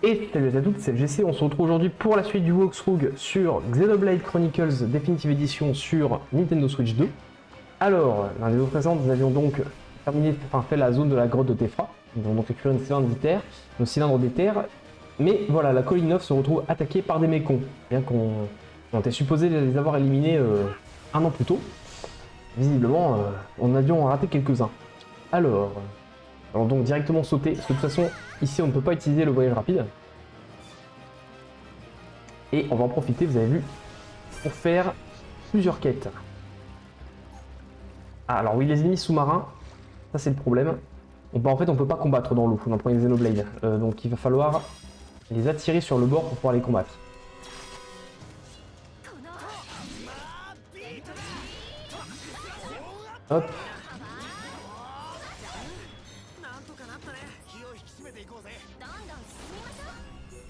Et salut à toutes, c'est le GC, on se retrouve aujourd'hui pour la suite du walkthrough sur Xenoblade Chronicles Definitive Edition sur Nintendo Switch 2. Alors, dans les vidéos précédentes, nous avions donc fait la zone de la grotte de Tephra. Nous avons donc récupéré nos cylindres d'éther. Mais voilà, la colline 9 se retrouve attaquée par des mécons. Bien qu'on était supposé les avoir éliminés un an plus tôt. Visiblement, on a dû en rater quelques-uns. Alors, allons donc directement sauter, parce que de toute façon, ici on ne peut pas utiliser le voyage rapide. Et on va en profiter, vous avez vu, pour faire plusieurs quêtes. Ah, alors oui, les ennemis sous-marins, ça c'est le problème. En fait, on peut pas combattre dans l'eau, dans le premier Xenoblade. Donc il va falloir les attirer sur le bord pour pouvoir les combattre. Hop.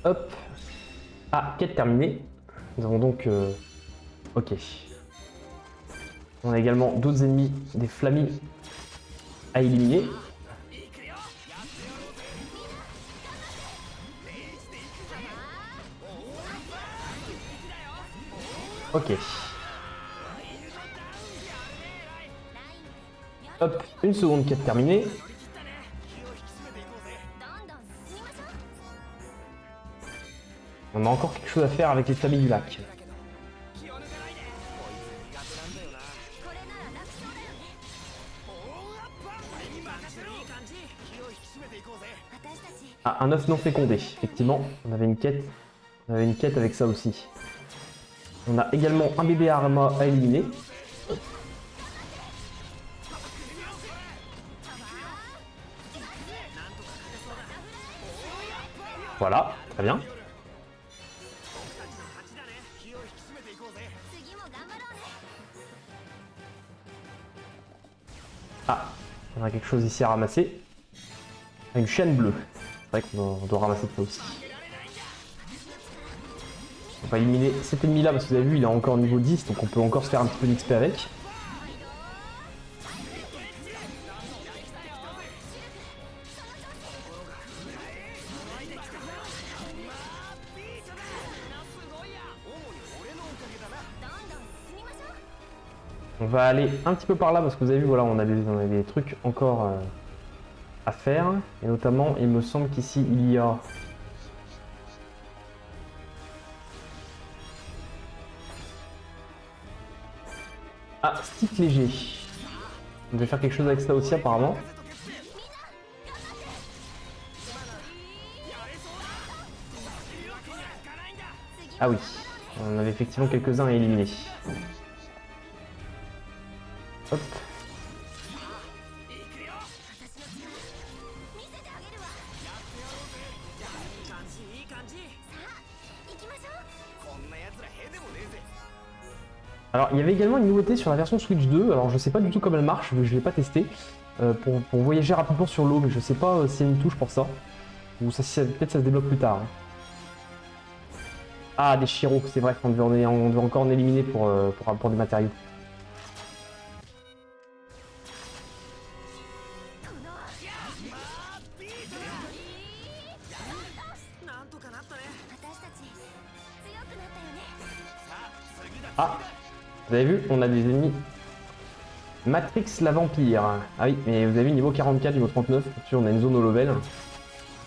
Hop. Ah, quête terminée. Nous avons donc... Ok. On a également d'autres ennemis, des flammis à éliminer. Ok. Hop, une seconde quête terminée. On a encore quelque chose à faire avec les flammis du lac. Ah, un œuf non fécondé, effectivement, on avait une quête avec ça aussi. On a également un bébé Arama à éliminer. Voilà, très bien. Ah, on a quelque chose ici à ramasser. Une chaîne bleue. C'est vrai qu'on doit ramasser ça aussi. On va éliminer cet ennemi là parce que vous avez vu, il est encore niveau 10, donc on peut encore se faire un petit peu d'XP avec. On va aller un petit peu par là parce que vous avez vu, voilà, on a des trucs encore à faire. Et notamment, il me semble qu'ici, il y a... Ah, stick léger. On devait faire quelque chose avec ça aussi apparemment. Ah oui, on avait effectivement quelques-uns à éliminer. Hop. Alors il y avait également une nouveauté sur la version Switch 2, alors je sais pas du tout comment elle marche, je l'ai pas testé, pour voyager rapidement sur l'eau, mais je sais pas s'il y a une touche pour ça, ou peut-être ça se débloque plus tard. Ah, des Shiro, c'est vrai qu'on devait encore en éliminer pour des matériaux. Ah, vous avez vu, on a des ennemis. Matrix la vampire. Ah oui, mais vous avez vu, niveau 44, niveau 39, on a une zone au level.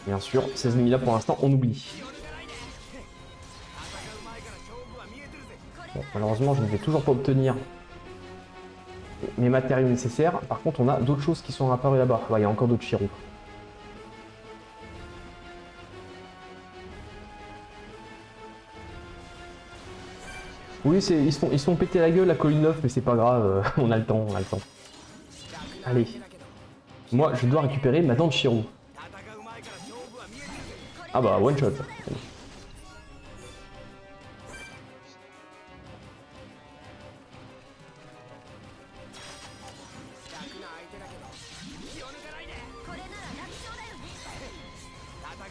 Bien sûr, ces ennemis là pour l'instant on oublie. Bon, malheureusement je ne vais toujours pas obtenir mes matériaux nécessaires. Par contre on a d'autres choses qui sont apparues là-bas. Ouais, il y a encore d'autres Shiro. Oui, ils se font péter la gueule la colline 9, mais c'est pas grave, on a le temps, Allez. Moi, je dois récupérer ma dent de Shiro. Ah bah, one shot.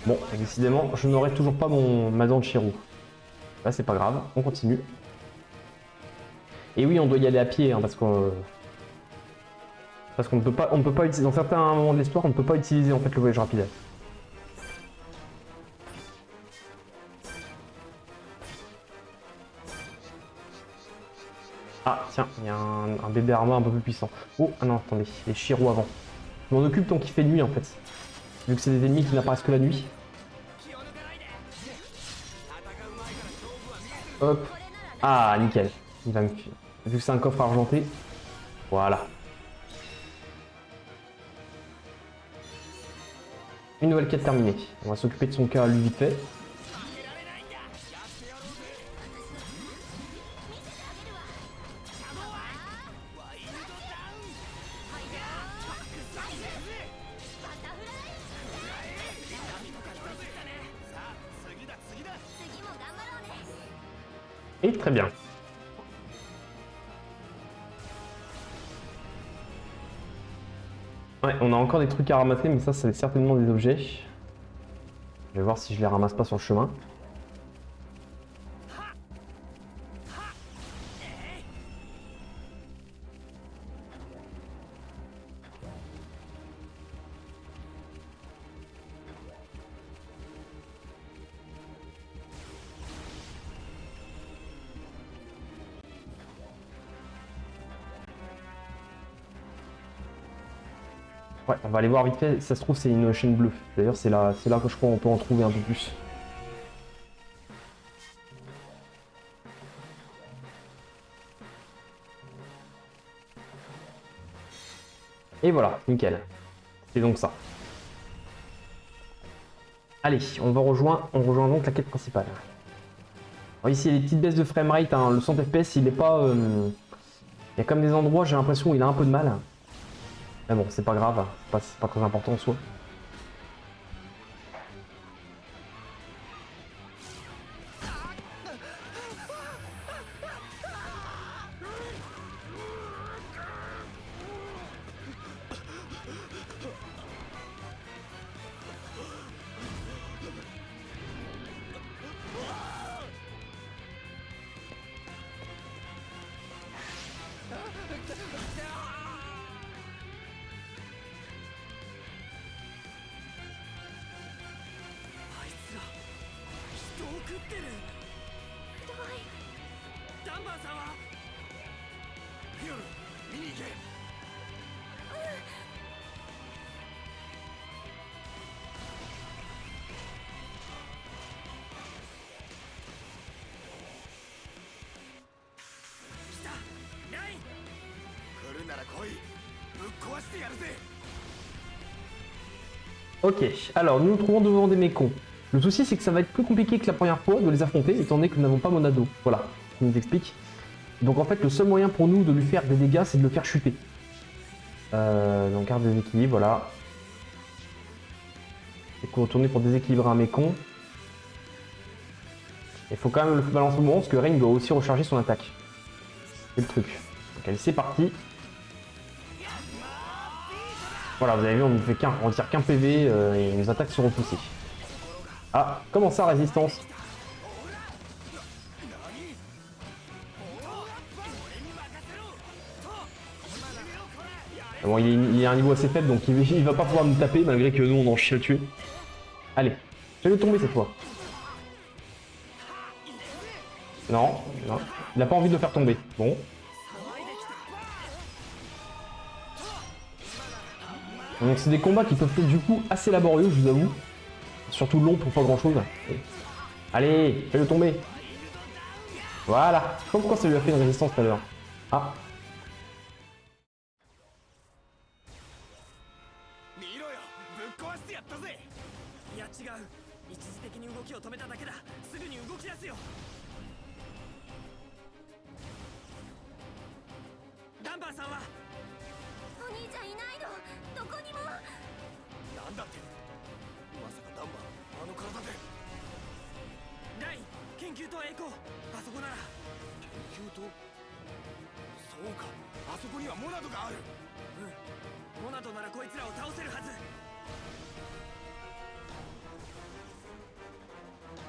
Bon, décidément, je n'aurai toujours pas ma dent de Shiro. Là, c'est pas grave, on continue. Et oui, on doit y aller à pied, hein, parce qu'on ne peut pas utiliser, dans certains moments de l'histoire, on ne peut pas utiliser en fait le voyage rapide. Ah, tiens, il y a un bébé armor un peu plus puissant. Oh, ah non, attendez, les Shiro avant. Je m'en occupe tant qu'il fait nuit en fait. Vu que c'est des ennemis qui n'apparaissent que la nuit. Hop. Ah, nickel. Il va me... Vu que c'est un coffre argenté. Voilà. Une nouvelle quête terminée. On va s'occuper de son cas lui vite fait. Et très bien. Ouais, on a encore des trucs à ramasser, mais ça, c'est certainement des objets. Je vais voir si je les ramasse pas sur le chemin. Ouais, on va aller voir vite fait. Ça se trouve, c'est une chaîne bleue. D'ailleurs, c'est là que je crois qu'on peut en trouver un peu plus. Et voilà, nickel. C'est donc ça. Allez, on rejoint donc la quête principale. Alors ici, il y a des petites baisses de framerate. Hein. Le 100 FPS, il est pas... Il y a comme des endroits, j'ai l'impression qu'il a un peu de mal. Mais bon, c'est pas grave. C'est pas très important en soi. Ok, alors nous nous trouvons devant des mécons. Le souci c'est que ça va être plus compliqué que la première fois de les affronter étant donné que nous n'avons pas Monado. Voilà, je nous explique. Donc en fait le seul moyen pour nous de lui faire des dégâts c'est de le faire chuter. Donc carte déséquilibre, voilà. Il faut retourner pour déséquilibrer un mécon. Il faut quand même le balancer au moment parce que Rain doit aussi recharger son attaque. C'est le truc. Donc allez, c'est parti. Voilà, vous avez vu, on tire qu'un PV et les attaques sont repoussées. Ah, comment ça, résistance? Bon, il est à un niveau assez faible, donc il va pas pouvoir nous taper, malgré que nous, on en chie à le tuer. Allez, fais-le tomber cette fois. Non, non, il a pas envie de le faire tomber. Bon. Donc c'est des combats qui peuvent être du coup assez laborieux, je vous avoue. Surtout long pour pas grand chose. Allez, fais-le tomber. Voilà. Je sais pas pourquoi ça lui a fait une résistance tout à l'heure. Ah.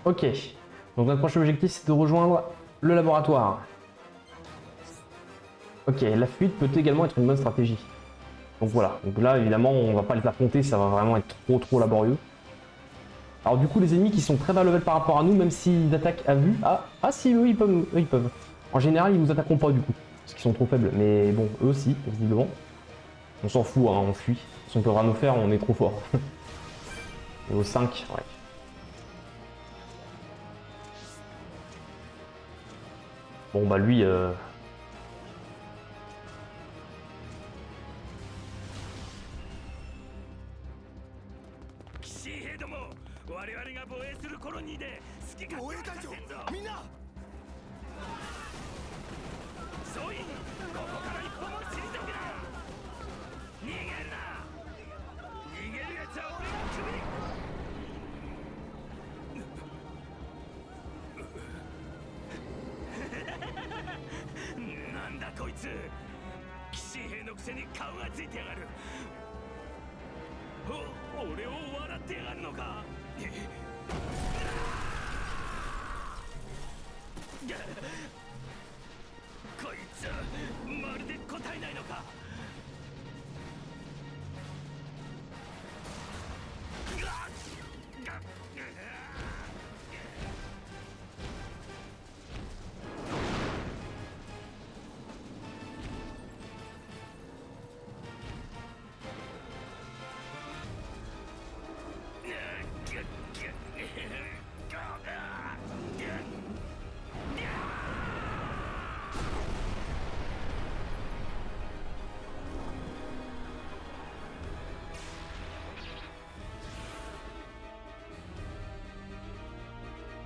Ok, donc notre prochain objectif c'est de rejoindre le laboratoire. Ok, la fuite peut également être une bonne stratégie. Donc voilà, donc là évidemment on va pas les affronter, ça va vraiment être trop laborieux. Alors du coup les ennemis qui sont très bas level par rapport à nous, même s'ils attaquent à vue, ah si eux ils peuvent. En général ils nous attaqueront pas du coup. parce qu'ils sont trop faibles. Mais bon, eux aussi, visiblement. On s'en fout, hein, on fuit. Si on peut rien nous faire, on est trop fort. Niveau 5, ouais. Bon bah lui...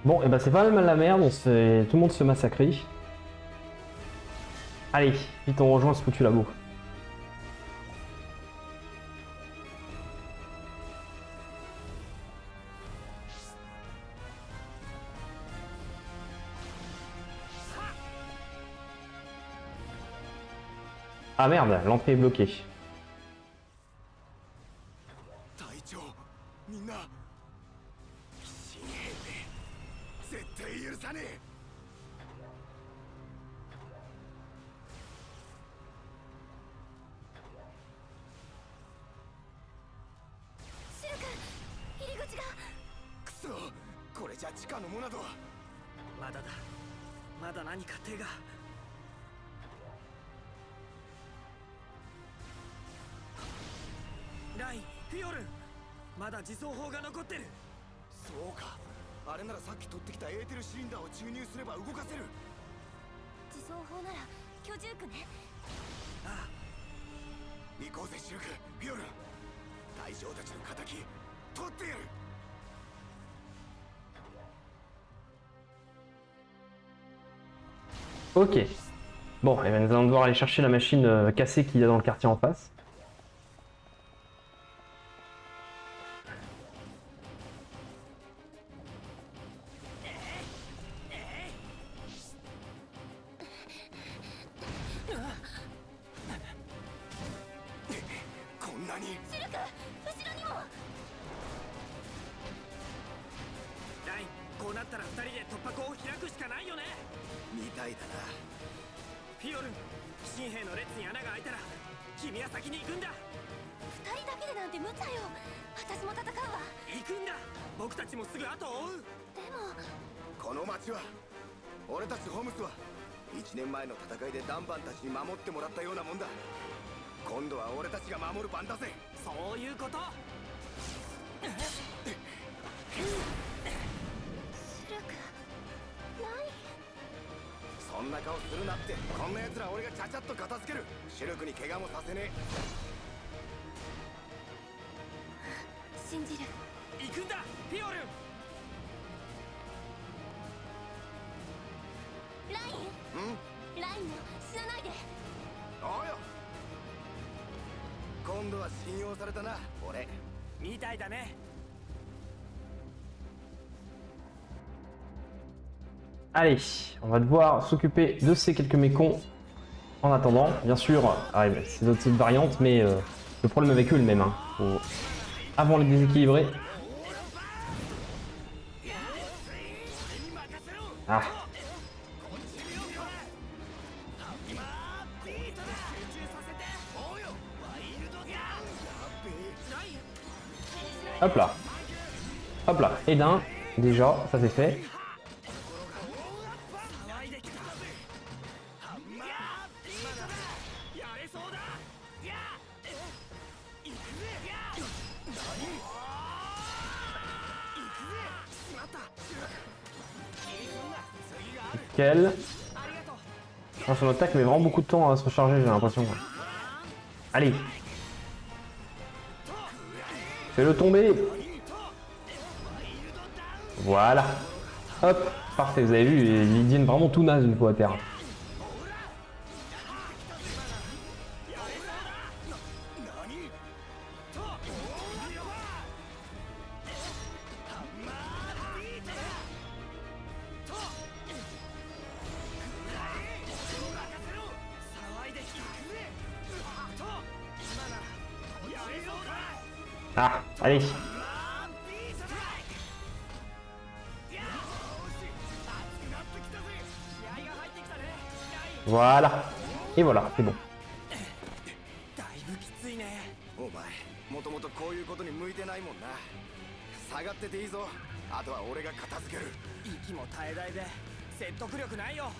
Bon, et bah c'est pas mal la merde, tout le monde se fait massacrer. Allez, vite on rejoint ce foutu labo. Ah merde, l'entrée est bloquée. Ok. Bon, et ben nous allons devoir aller chercher la machine cassée qu'il y a dans le quartier en face. Allez, on va devoir s'occuper de ces quelques mécons en attendant. Bien sûr, c'est d'autres variantes, mais le problème avec eux est le même. Hein. Faut avant les déséquilibrer. Ah. Hop là. Hop là. Et d'un, déjà, ça c'est fait. Nickel. Ah, son attaque met vraiment beaucoup de temps à se recharger, j'ai l'impression. Allez. Fais-le tomber. Voilà. Hop, parfait, vous avez vu, ils deviennent vraiment tout naze une fois à terre. Ah, allez. Voilà. Et voilà, c'est bon. だいぶきついね。お前もともとこういうことに向いてないもんな。下がってていいぞ。あとは俺が片付ける。息も絶え絶えで説得力ないよ。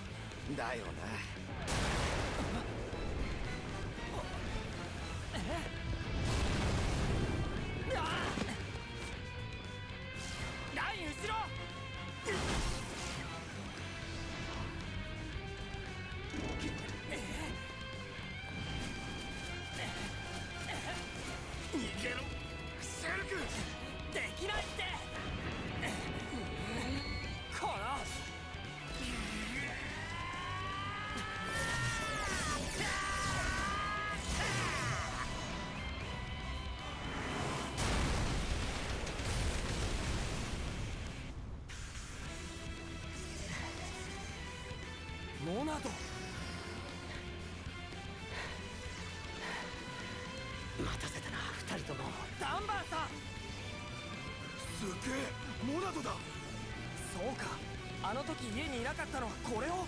だよな。ライン後ろ。逃げろシェルク。できないって。このモナド。待たせたな二人とも。ダンバーさん。すげえモナドだ。そうか、あの時家にいなかったのはこれを。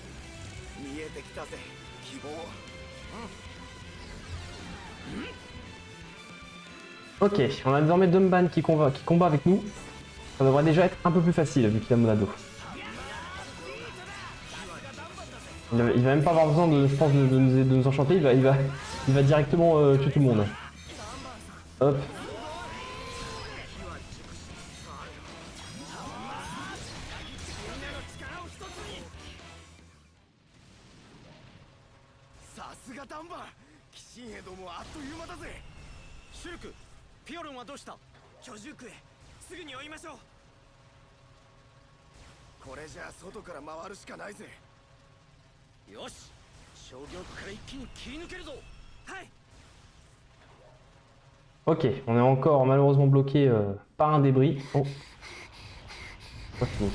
見えてきたぜ希望。Ok, on a désormais Dumban qui combat avec nous. Ça devrait déjà être un peu plus facile vu qu'il a Monado. Il va même pas avoir besoin de, je pense, de nous enchanter, il va directement tuer tout le monde. Hop. Ok, on est encore malheureusement bloqué par un débris. Oh, pas fini.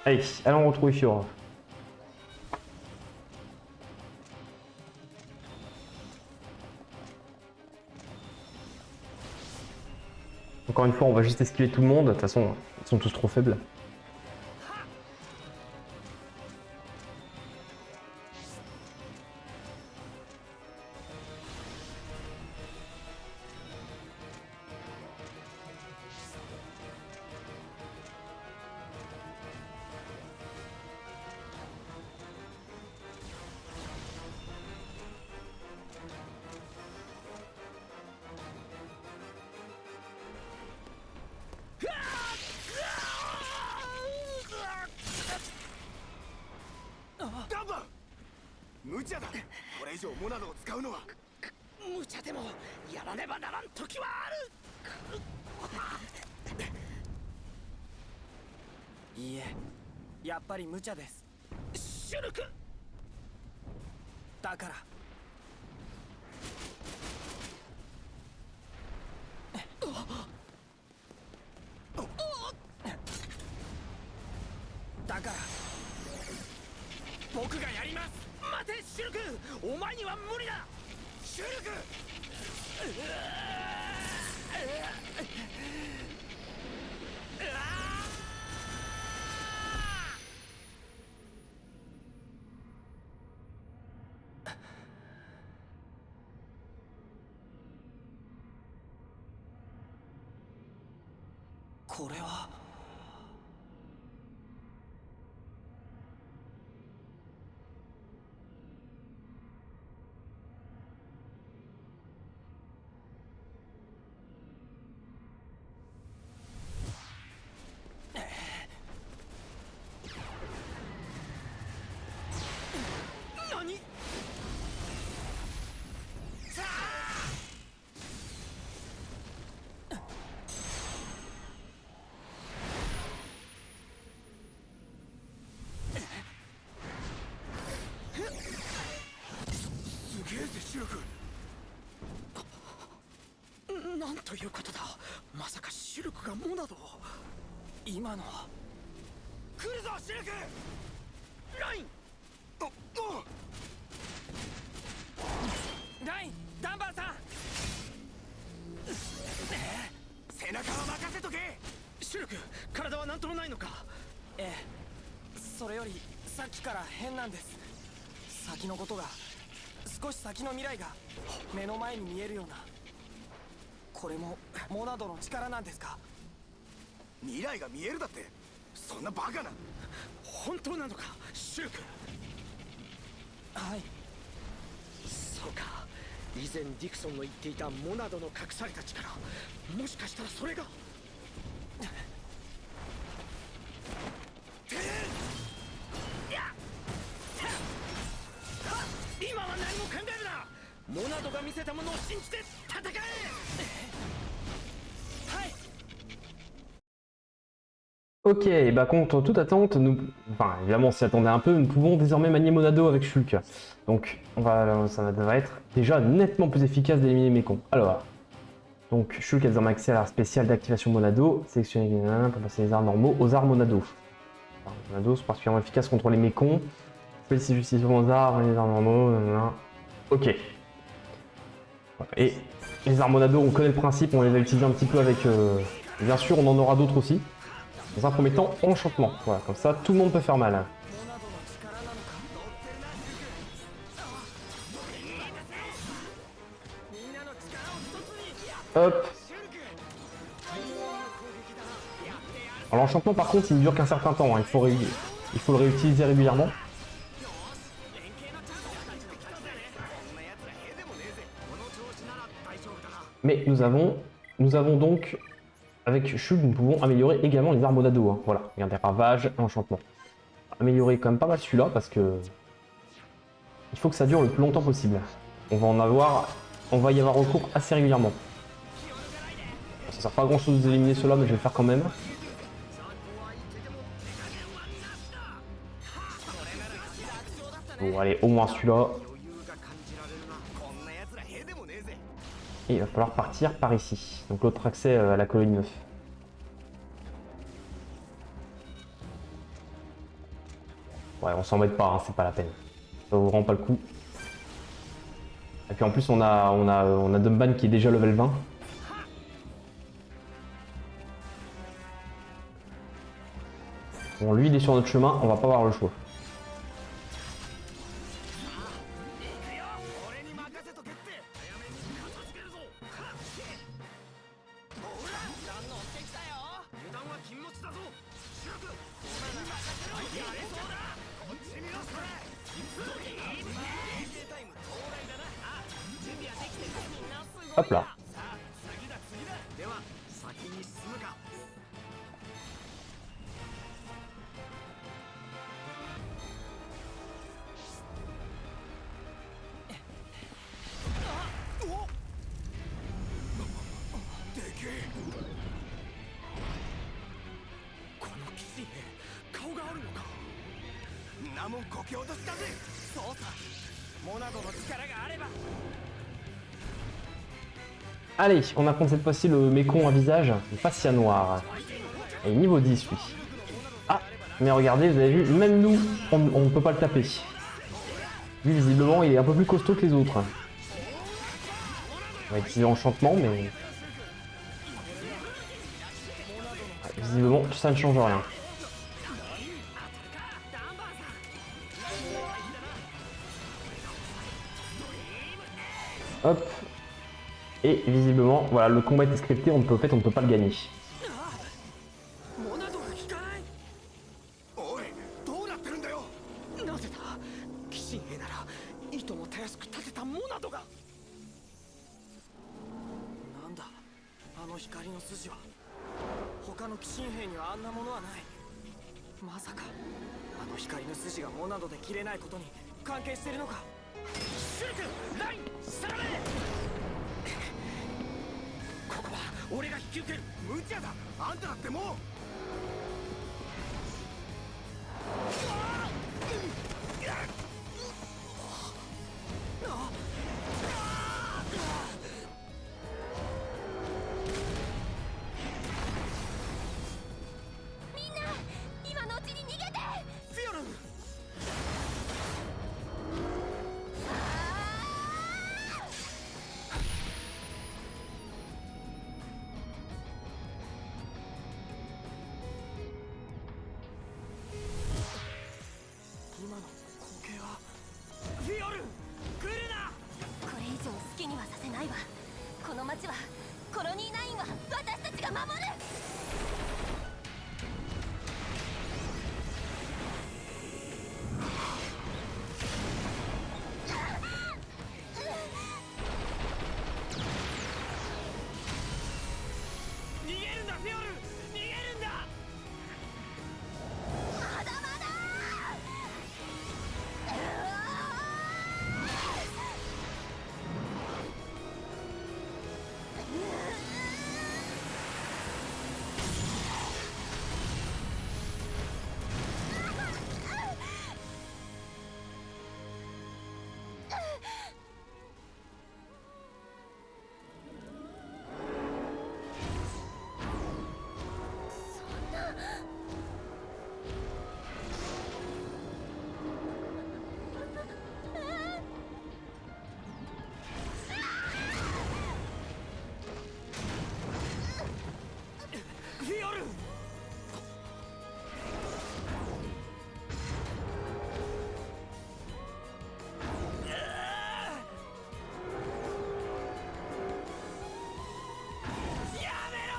Allez, allons retrouver Fiora. Encore une fois, on va juste esquiver tout le monde. De toute façon, ils sont tous trop faibles.いいえ、やっぱり無茶です。シュルクだから。だから僕がやります。待てシュルク、お前には無理だ。シュルク。これは何？すげえぜシルク。なんということだ。まさかシルクがモナドを。今のは来るぞシルク。ライン。ライン、ダンバーさん。背中は任せとけ。シルク、体は何ともないのか。ええ、それよりさっきから変なんです。先のことが、少し先の未来が目の前に見えるような。これもモナドの力なんですか？未来が見えるだって、そんなバカな。本当なのかシルク。はい。そうか、以前ディクソンの言っていたモナドの隠された力、もしかしたらそれが。今は何も考えるな。モナドが見せたものを信じて戦え。はい。 Ok, bah contre toute attente, nous, enfin évidemment on s'y attendait un peu, nous pouvons désormais manier Monado avec Shulk. Donc ça va être déjà nettement plus efficace d'éliminer mes cons. Alors, donc Shulk a désormais accès à l'art spécial d'activation Monado, sélectionner pour passer les arts normaux aux arts Monado. Enfin, Monado sont particulièrement efficaces contre les mécons. Félicite justice aux arts, les arts normaux, ok. Et les arts Monado, on connaît le principe, on les a utilisés un petit peu avec... bien sûr, on en aura d'autres aussi. Dans un premier temps, enchantement. Voilà, comme ça, tout le monde peut faire mal. Hop. Alors l'enchantement, par contre, il ne dure qu'un certain temps. Hein. Il faut le réutiliser régulièrement. Mais nous avons donc... Avec Shulk, nous pouvons améliorer également les armes Monado. Hein. Voilà, regardez, ravage, enchantement. Améliorer quand même pas mal celui-là parce que il faut que ça dure le plus longtemps possible. On va y avoir recours assez régulièrement. Ça sert pas à grand chose d'éliminer cela, mais je vais le faire quand même. Bon, allez, au moins celui-là. Et il va falloir partir par ici. Donc l'autre accès à la colonie 9. Ouais, on s'embête pas, hein, c'est pas la peine. Ça vaut vraiment pas le coup. Et puis en plus on a Dumban qui est déjà level 20. Bon, lui il est sur notre chemin, on va pas avoir le choix. Hop là. Allez, on affronte cette fois-ci le mécon à visage, le fascia noir. Et niveau 10 lui. Ah, mais regardez, vous avez vu, même nous, on ne peut pas le taper. Lui, visiblement, il est un peu plus costaud que les autres. On va utiliser l'enchantement, mais... Visiblement, ça ne change rien. Hop. Et visiblement, voilà, le combat est scripté, on ne peut pas le gagner. 他の鬼神兵にはあんなものはない。まさかあの光の筋がモナドで切れないことに関係してるのか。シュルク、ライン、下がれ。ここは俺が引き受ける。無茶だ、あんただってもう。みんな今のうちに逃げて。フィオルン。今の光景は。フィオルン、来るな。これ以上好きにはさせないわ。この町はコロニー9は私たちが守る。逃げるんだフィオルン、逃げるんだ。まだまだ。フィオルン。やめろ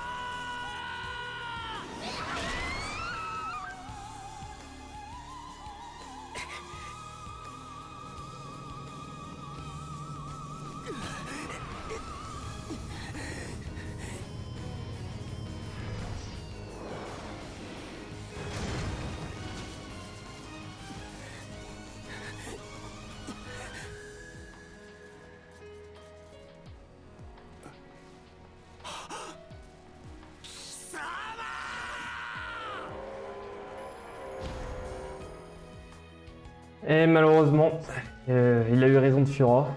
Et malheureusement, il a eu raison de Fura.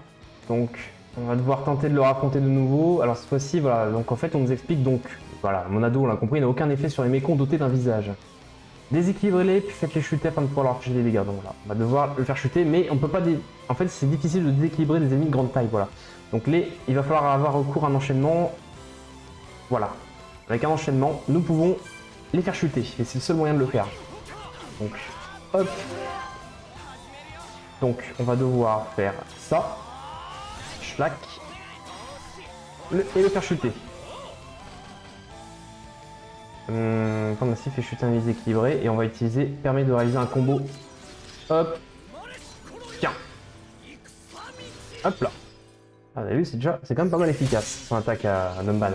Donc on va devoir tenter de le raconter de nouveau. Alors cette fois-ci, voilà, donc en fait on nous explique donc, voilà, Monado, on l'a compris, n'a aucun effet sur les mécons dotés d'un visage. Déséquilibrez-les, puis faites-les chuter afin de pouvoir leur infliger des dégâts. Donc voilà, on va devoir le faire chuter, mais on peut pas... En fait, c'est difficile de déséquilibrer des ennemis de grande taille, voilà. Donc il va falloir avoir recours à un enchaînement. Voilà. Avec un enchaînement, nous pouvons les faire chuter, et c'est le seul moyen de le faire. Donc, hop. Donc, on va devoir faire ça. Schlack. Et le faire chuter. Temps massif fait chuter un déséquilibré et on va utiliser, permet de réaliser un combo. Hop. Tiens. Hop là. Ah, vous avez vu, c'est quand même pas mal efficace son attaque à Numban.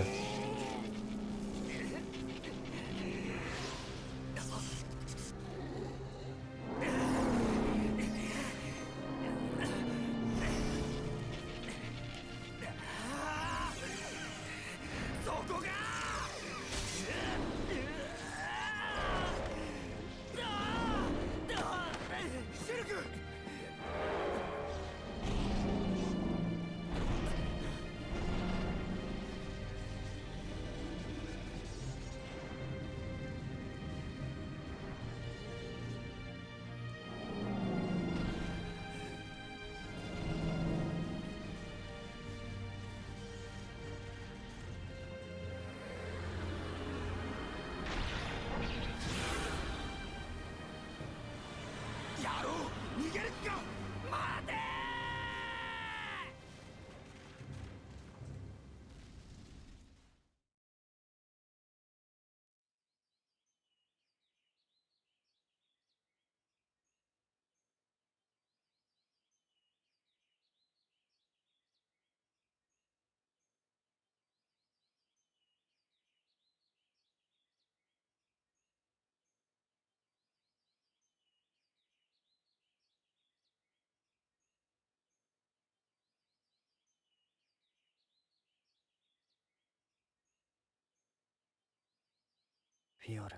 フィオル。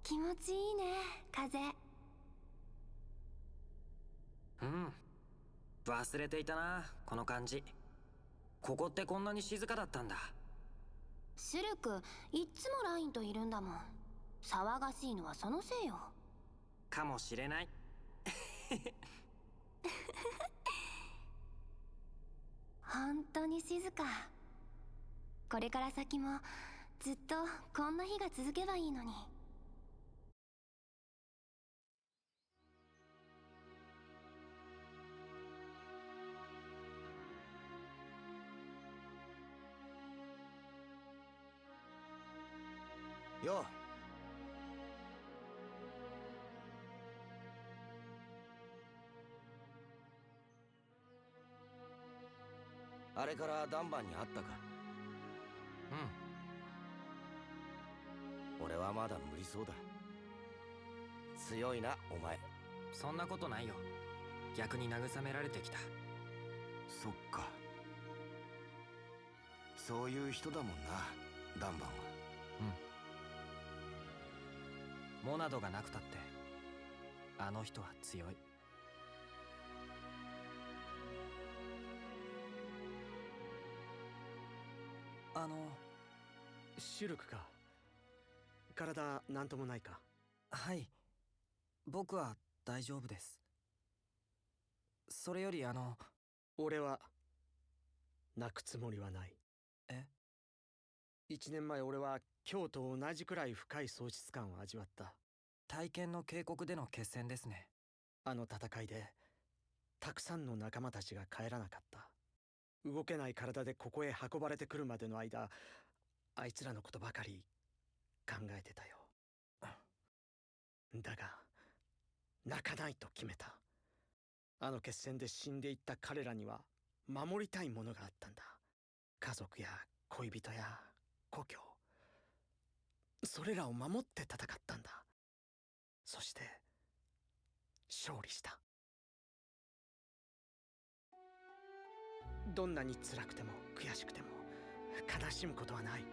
気持ちいいね、風。うん。忘れていたな、この感じ。ここってこんなに静かだったんだ。シュルク、いっつもラインといるんだもん。騒がしいのはそのせいよ。かもしれない。本当に静か。これから先もずっとこんな日が続けばいいのに。よう。あれからダンバンに会ったか？う俺はまだ無理そうだ。強いなお前。ん。そんなことないよ。逆に慰められてきた。そっか。そういう人だもんな、ダンバンは。モナドがなくたってあの人は強い。シュルクか。体なんともないか？はい、僕は大丈夫です。それより俺は泣くつもりはない。え1年前俺は今日と同じくらい深い喪失感を味わった。体験の渓谷での決戦ですね。あの戦いでたくさんの仲間たちが帰らなかった。動けない体でここへ運ばれてくるまでの間、あいつらのことばかり考えてたよ。だが泣かないと決めた。あの決戦で死んでいった彼らには守りたいものがあったんだ。家族や恋人や故郷、それらを守って戦ったんだ。そして勝利した。どんなに辛くても悔しくても悲しむことはない。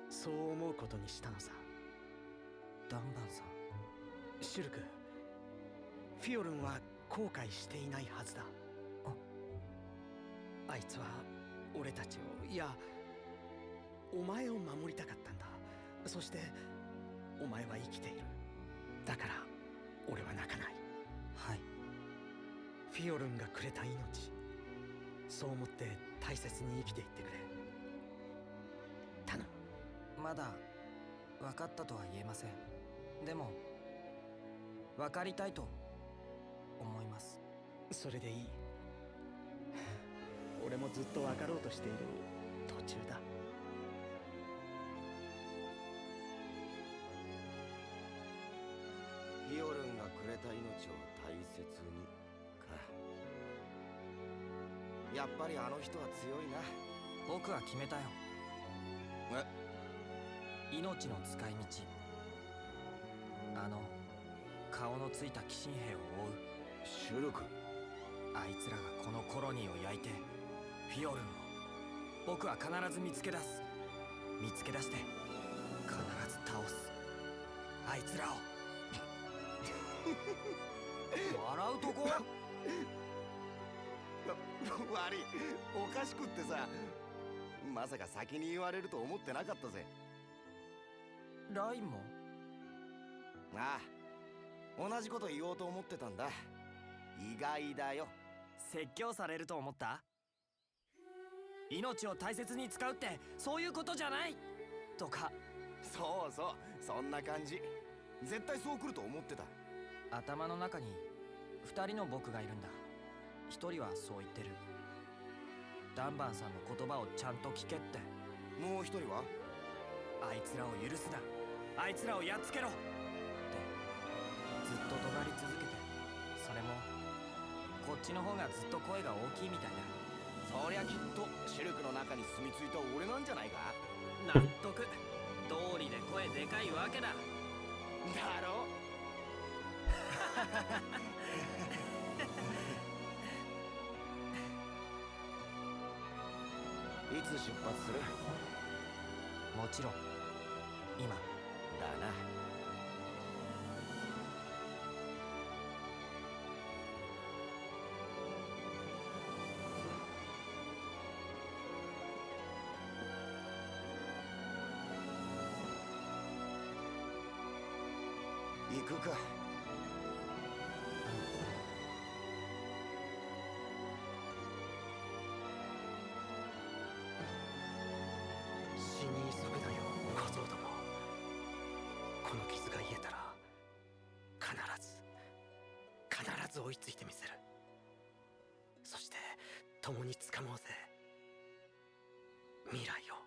そう思うことにしたのさ。ダンバンさん。シュルク、フィオルンは後悔していないはずだ。あいつは俺たちを、いやお前を守りたかったんだ。そしてお前は生きている。だから俺は泣かない。はい。フィオルンがくれた命、そう思って大切に生きていってくれ。頼む。まだ分かったとは言えません。でも分かりたいと思います。それでいい。俺もずっと分かろうとしている途中だ。フィオルンがくれた命を大切にか。やっぱりあの人は強いな。僕は決めたよ。命の使い道。顔のついた鬼神兵を追うシュルク。あいつらがこのコロニーを焼いてフィオルンを僕は必ず見つけ出す。見つけ出して必ず倒すあいつらを。笑うとこ悪い、おかしくってさ。まさか先に言われると思ってなかったぜ。ラインもああ、同じこと言おうと思ってたんだ。意外だよ。説教されると思った？命を大切に使うってそういうことじゃないとか。そうそう、そんな感じ。絶対そう来ると思ってた。頭の中に2人の僕がいるんだ。1人はそう言ってる。ダンバンさんの言葉をちゃんと聞けって。もう一人は？あいつらを許すな、あいつらをやっつけろってずっと怒鳴り続けてる。それもこっちの方がずっと声が大きいみたいだ。そりゃきっとシルクの中に住み着いた俺なんじゃないか。納得。道理で声でかいわけだ。だろ？いつ出発する？もちろん今だな。行くか。死に急ぐなよ小僧ども。この傷が癒えたら必ず追いついてみせる。そして共に掴もうぜ未来を。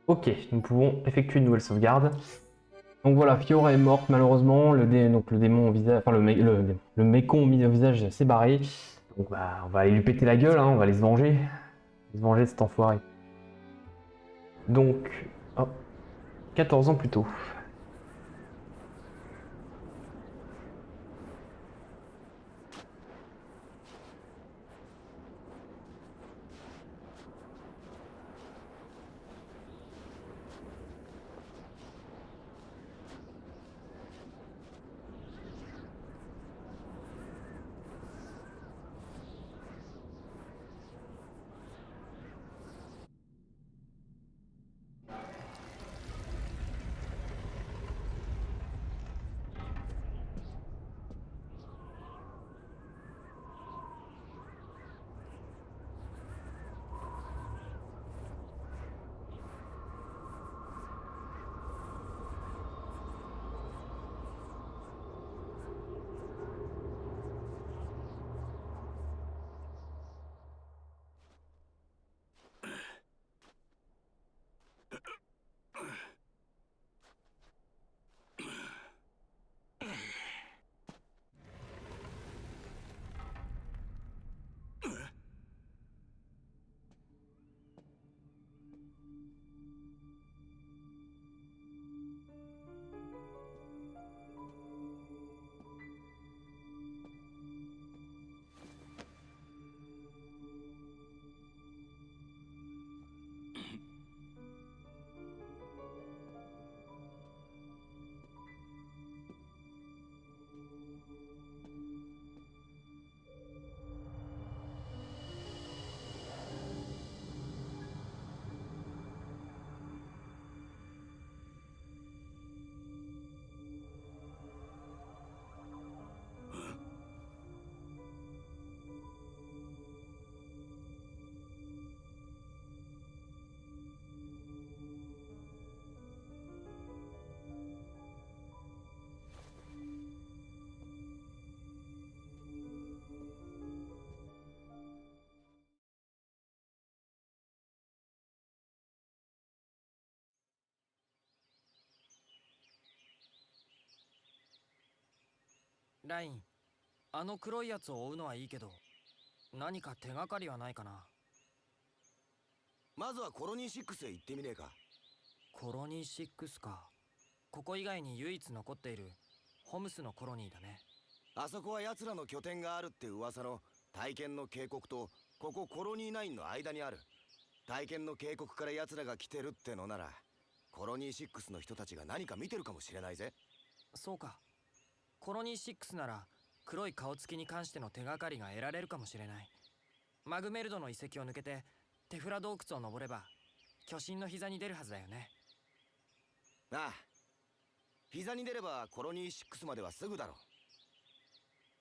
Ok, nous pouvons effectuer une nouvelle sauvegarde. Donc voilà, Fiora est morte malheureusement, donc le démon au visage, enfin le mécon mis au visage s'est barré. Donc bah on va aller lui péter la gueule, hein, on va aller se venger. Se venger de cet enfoiré. Donc, oh, 14 ans plus tôt.ライン、あの黒いやつを追うのはいいけど、何か手がかりはないかな。まずはコロニー6へ行ってみねえか。コロニー6か。ここ以外に唯一残っているホムスのコロニーだね。あそこは奴らの拠点があるって噂の体験の渓谷とここコロニー9の間にある。体験の渓谷から奴らが来てるってのなら、コロニー6の人たちが何か見てるかもしれないぜ。そうか。コロニー6なら黒い顔つきに関しての手がかりが得られるかもしれない。マグメルドの遺跡を抜けてテフラ洞窟を登れば巨神の膝に出るはずだよね。ああ、膝に出ればコロニー6まではすぐだろう。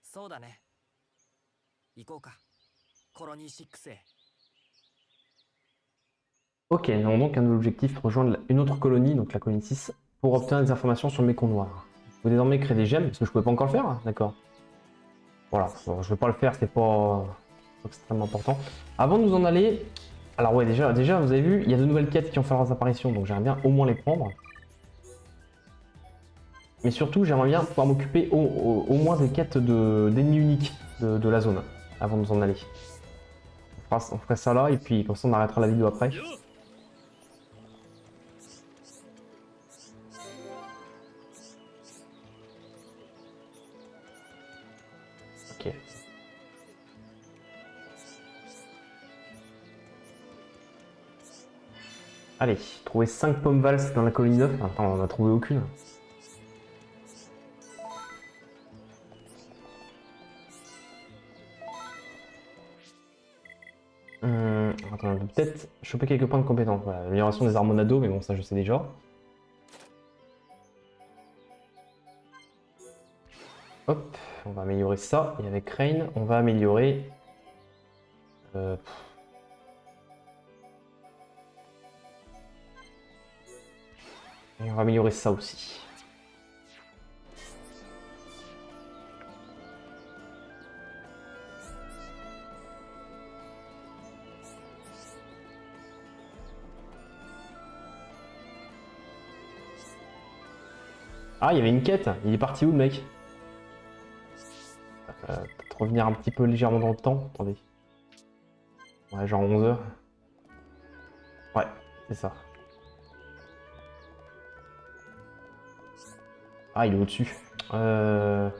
そうだね。行こうか。コロニー6へ。Ok, nous avons donc un nouvel objectif, rejoindre une autre colonie, donc la colonie 6, pour obtenir des informations sur le mécon noir. Il faut désormais créer des gemmes, parce que je pouvais pas encore le faire, hein, d'accord. Voilà, bon, je vais pas le faire, c'est pas extrêmement important. Avant de nous en aller, alors ouais, déjà vous avez vu, il y a de nouvelles quêtes qui ont fait leurs apparitions, donc j'aimerais bien au moins les prendre. Mais surtout, j'aimerais bien pouvoir m'occuper au moins des quêtes d'ennemis uniques de la zone, avant de nous en aller. On fera ça là, et puis comme ça on arrêtera la vidéo après. Ok. Allez, trouver 5 pommes valses dans la colline 9. Attends, on en a trouvé aucune. Attends, on peut peut-être choper quelques points de compétence. Voilà, l'amélioration des Harmonado, mais bon, ça je sais déjà. Hop, on va améliorer ça. Et avec Rain, on va améliorer... Et on va améliorer ça aussi. Ah, il y avait une quête. Il est parti où le mec? Peut-être revenir un petit peu légèrement dans le temps. Attendez. Ouais, genre 11 h. Ouais, c'est ça. Ah, il est au-dessus. Des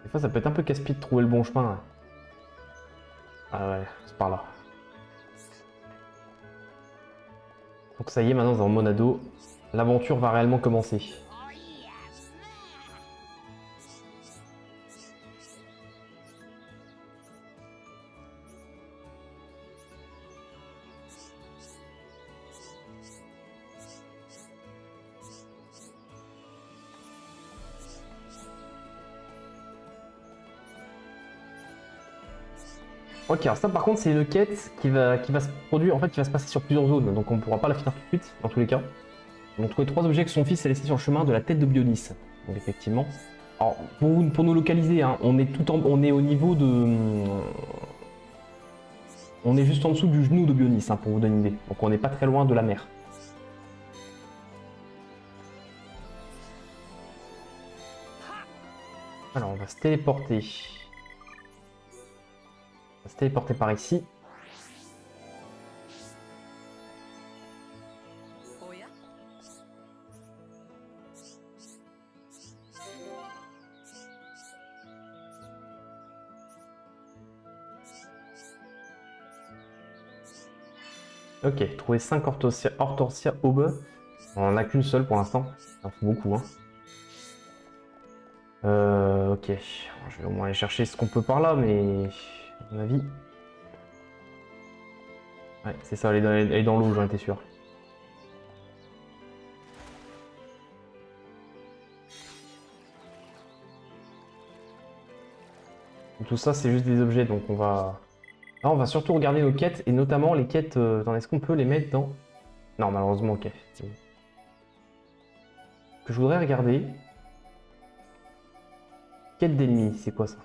fois, ça peut être un peu casse-pied de trouver le bon chemin. Là. Ah ouais, c'est par là. Donc ça y est, maintenant dans Monado, l'aventure va réellement commencer. Ok, alors ça par contre c'est une quête qui va se produire, en fait qui va se passer sur plusieurs zones, donc on ne pourra pas la finir tout de suite, dans tous les cas. On a trouvé 3 objets que son fils a laissés sur le chemin de la tête de Bionis. Donc effectivement. Alors pour nous localiser, hein, on est au niveau de... On est juste en dessous du genou de Bionis, hein, pour vous donner une idée. Donc on n'est pas très loin de la mer. Alors on va se téléporter. On va se téléporter par ici. Ok, trouver 5 Hortensia Aube. On en a qu'une seule pour l'instant. Ça fait beaucoup, hein. Ok, je vais au moins aller chercher ce qu'on peut par là, mais à mon avis... Ouais, c'est ça, elle est dans l'eau, j'en étais sûr. Tout ça, c'est juste des objets, donc on va... Là, on va surtout regarder nos quêtes, et notamment les quêtes... Est-ce qu'on peut les mettre dans... Non, malheureusement, ok. Ce que je voudrais regarder... Quête d'ennemis, c'est quoi ça?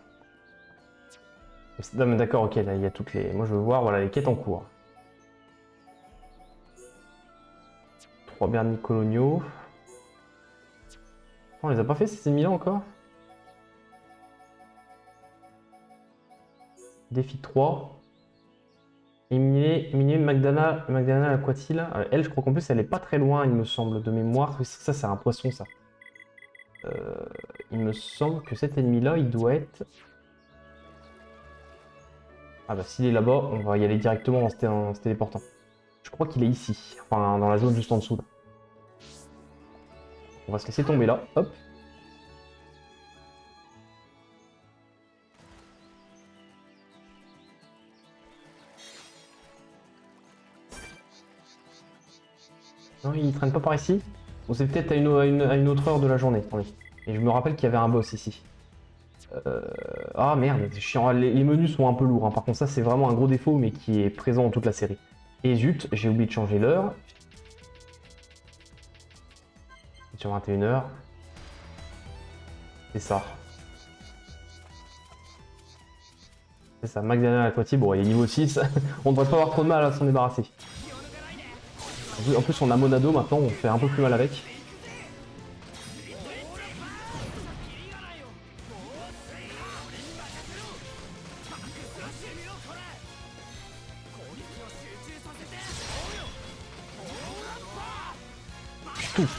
Non, mais d'accord, ok, là, il y a toutes les... Moi, je veux voir, voilà, les quêtes en cours. 3 bernis coloniaux. On les a pas fait, ces ennemis-là, encore? Défi 3. Éliminer Magdalena Aquatil. Elle, je crois qu'en plus, elle est pas très loin, il me semble, de mémoire. Ça, c'est un poisson, ça. Il me semble que cet ennemi-là, il doit être... Ah bah, s'il est là-bas, on va y aller directement en se téléportant. Je crois qu'il est ici. Enfin, dans la zone juste en dessous, là. On va se laisser tomber là. Hop. Non, il traîne pas par ici. Ou c'est peut-être à une autre heure de la journée. Attendez. Et je me rappelle qu'il y avait un boss ici. Ah merde, c'est chiant. Les menus sont un peu lourds. Hein. Par contre, ça, c'est vraiment un gros défaut, mais qui est présent dans toute la série. Et zut, j'ai oublié de changer l'heure. Sur 21 h. C'est ça. C'est ça, Magdalena Aquatil, bon, il est niveau 6. On devrait pas avoir trop de mal à s'en débarrasser. En plus, on a Monado maintenant, on fait un peu plus mal avec. Tout.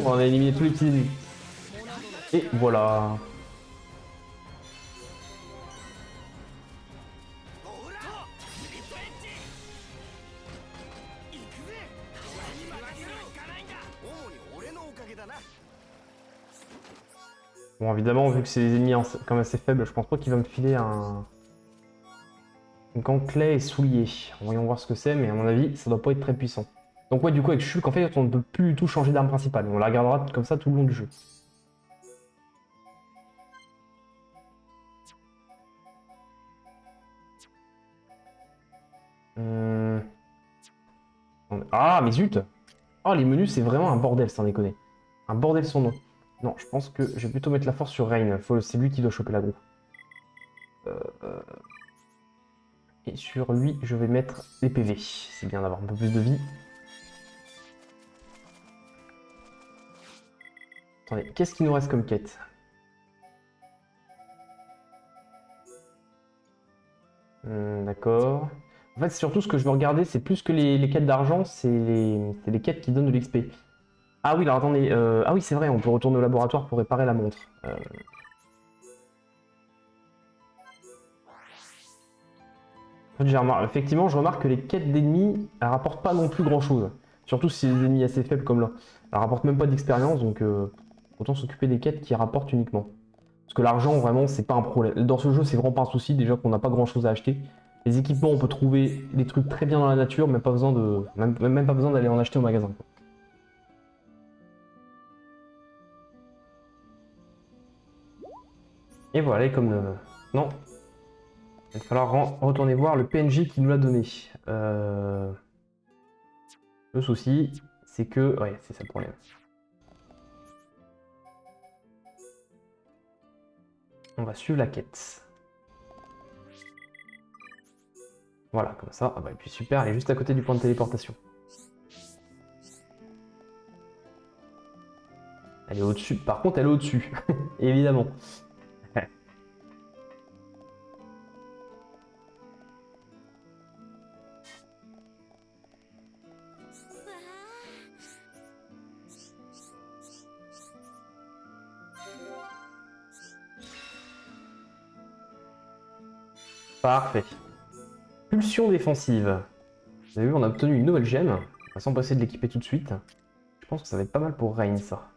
On a éliminé tous les petits ennemis. Et voilà. Bon, évidemment, vu que c'est des ennemis comme assez faibles, je pense pas qu'il va me filer un gantelet et soulier. Voyons voir ce que c'est, mais à mon avis, ça doit pas être très puissant. Donc ouais, du coup, avec Shulk, en fait, on ne peut plus du tout changer d'arme principale. On la gardera comme ça tout le long du jeu. Ah, mais zut! Oh, les menus, c'est vraiment un bordel, sans déconner. Un bordel son nom. Non, je pense que je vais plutôt mettre la force sur Rain. C'est lui qui doit choper la groupe. Et sur lui, je vais mettre les PV. C'est bien d'avoir un peu plus de vie. Attendez, qu'est-ce qu'il nous reste comme quête? D'accord. En fait, surtout ce que je veux regarder, c'est plus que les quêtes d'argent, c'est les quêtes qui donnent de l'XP. Ah oui, alors attendez. Ah oui, c'est vrai, on peut retourner au laboratoire pour réparer la montre. En fait, effectivement, je remarque que les quêtes d'ennemis, elles rapportent pas non plus grand-chose. Surtout si c'est des ennemis assez faibles comme là. Elles rapportent même pas d'expérience, donc autant s'occuper des quêtes qui rapportent uniquement. Parce que l'argent, vraiment, c'est pas un problème. Dans ce jeu, c'est vraiment pas un souci, déjà qu'on n'a pas grand-chose à acheter. Les équipements, on peut trouver des trucs très bien dans la nature, même pas besoin de, même pas besoin d'aller en acheter au magasin, quoi. Et voilà, et comme non. Il va falloir retourner voir le PNJ qui nous l'a donné. Le souci, c'est que... Ouais, c'est ça le problème. On va suivre la quête. Voilà, comme ça. Ah bah, et puis super, elle est juste à côté du point de téléportation. Elle est au-dessus. Par contre, elle est au-dessus. Évidemment. Parfait. Pulsion défensive. Vous avez vu, on a obtenu une nouvelle gemme. On va s'empresser de l'équiper tout de suite. Je pense que ça va être pas mal pour Rain, ça.